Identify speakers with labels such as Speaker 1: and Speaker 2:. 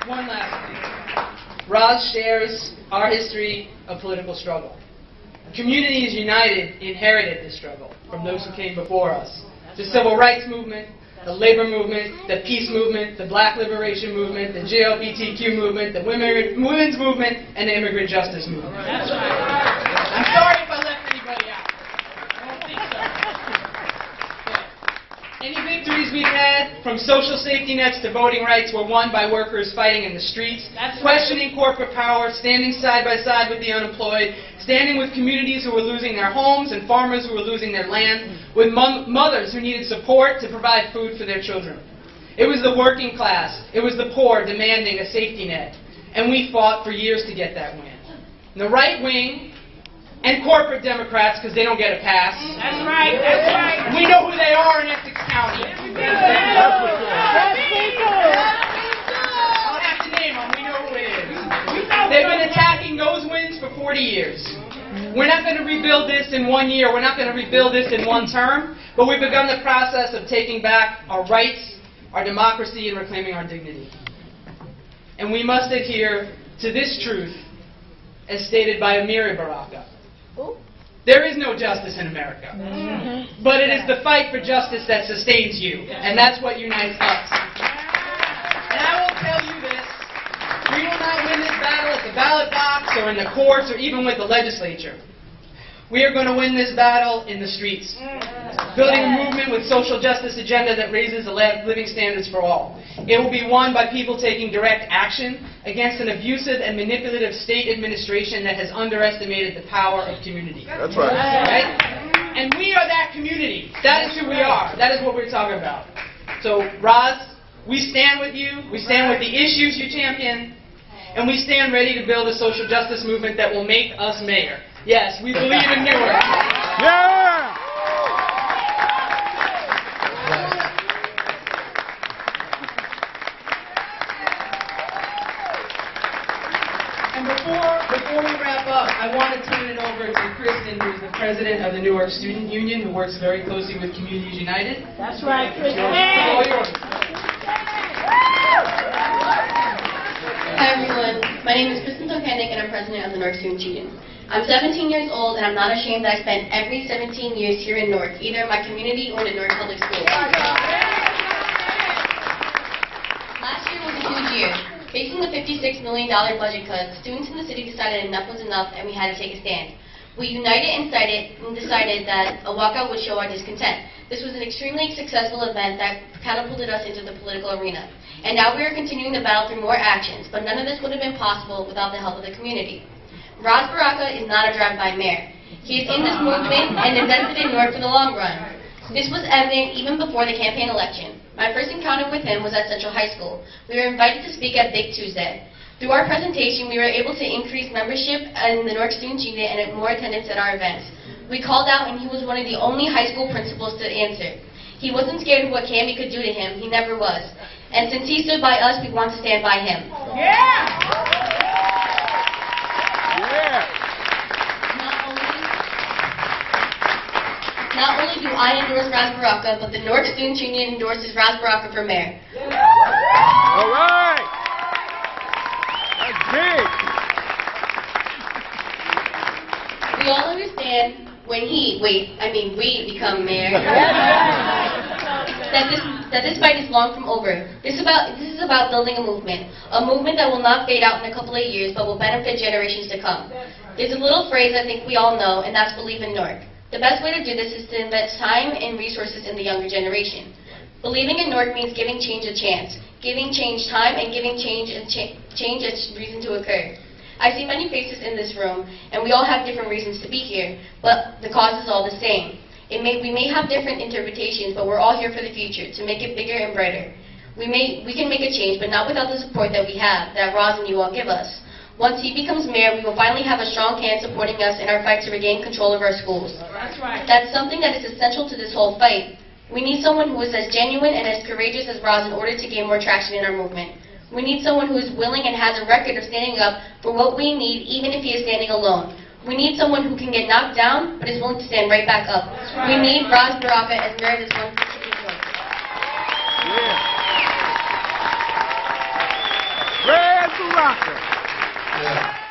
Speaker 1: one last thing. Ras shares our history of political struggle. Communities united inherited this struggle from those who came before us. The civil rights movement, the labor movement, the peace movement, the black liberation movement, the LGBTQ movement, the women's movement, and the immigrant justice movement.
Speaker 2: That's right.
Speaker 1: I'm sorry if I left anybody out. I don't think so. Any victories we've had, from social safety nets to voting rights, were won by workers fighting in the streets, questioning corporate power, standing side by side with the unemployed, standing with communities who were losing their homes and farmers who were losing their land, with mothers who needed support to provide food for their children. It was the working class, it was the poor demanding a safety net, and we fought for years to get that win. And the right wing and corporate Democrats, because they don't get a pass.
Speaker 2: That's right, that's right.
Speaker 1: We know who they are in Essex County.
Speaker 2: That's
Speaker 1: I'll have to name them, we know who it is. They've been attacking those wins for 40 years. We're not going to rebuild this in 1 year, we're not going to rebuild this in one term, but we've begun the process of taking back our rights, our democracy, and reclaiming our dignity. And we must adhere to this truth as stated by Ras Baraka. There is no justice in America, but it is the fight for justice that sustains you, and that's what unites us. And I will tell you this, we will not win this battle at the ballot box or in the courts or even with the legislature. We are going to win this battle in the streets, building a movement with social justice agenda that raises the living standards for all. It will be won by people taking direct action against an abusive and manipulative state administration that has underestimated the power of community.
Speaker 3: That's right.
Speaker 1: Right? And we are that community. That is who we are. That is what we're talking about. So, Ras, we stand with you. We stand with the issues you champion. And we stand ready to build a social justice movement that will make us mayor. Yes, we believe in Newark.
Speaker 3: Yeah!
Speaker 1: And before we wrap up, I want to turn it over to Kristen, who is the president of the Newark Student Union, who works very closely with Communities United.
Speaker 2: That's right, Kristen.
Speaker 1: All yours.
Speaker 4: Hi everyone, my name is Kristen Tokendik and I'm president of the Newark Student Union. I'm 17 years old and I'm not ashamed that I spent every 17 years here in Newark, either in my community or in the Newark Public Schools. Last year was a huge year. Facing the $56 million budget cut, students in the city decided enough was enough and we had to take a stand. We united and decided that a walkout would show our discontent. This was an extremely successful event that catapulted us into the political arena. And now we are continuing the battle through more actions, but none of this would have been possible without the help of the community. Ras Baraka is not a drive-by mayor. He is in this movement and invested in Newark for the long run. This was evident even before the campaign election. My first encounter with him was at Central High School. We were invited to speak at Big Tuesday. Through our presentation, we were able to increase membership in the Newark Student Union and more attendance at our events. We called out and he was one of the only high school principals to answer. He wasn't scared of what Cammy could do to him. He never was. And since he stood by us, we want to stand by him.
Speaker 2: Yeah!
Speaker 4: Not only do I endorse Ras Baraka, but the Newark Student Union endorses Ras Baraka for mayor.
Speaker 3: All right! That's big!
Speaker 4: We all understand when we become mayor, that this fight is long from over. This is about building a movement that will not fade out in a couple of years, but will benefit generations to come. There's a little phrase I think we all know, and that's believe in Newark. The best way to do this is to invest time and resources in the younger generation. Believing in Newark means giving change a chance, giving change time, and giving change a reason to occur. I see many faces in this room, and we all have different reasons to be here, but the cause is all the same. We may have different interpretations, but we're all here for the future, to make it bigger and brighter. We can make a change, but not without the support that we have, that Ras and you all give us. Once he becomes mayor, we will finally have a strong hand supporting us in our fight to regain control of our schools.
Speaker 2: That's right.
Speaker 4: That's something that is essential to this whole fight. We need someone who is as genuine and as courageous as Ras in order to gain more traction in our movement. We need someone who is willing and has a record of standing up for what we need, even if he is standing alone. We need someone who can get knocked down, but is willing to stand right back up.
Speaker 2: Right.
Speaker 4: We need Ras Baraka as mayor of this one city.
Speaker 3: Yeah. Baraka.
Speaker 5: Yeah.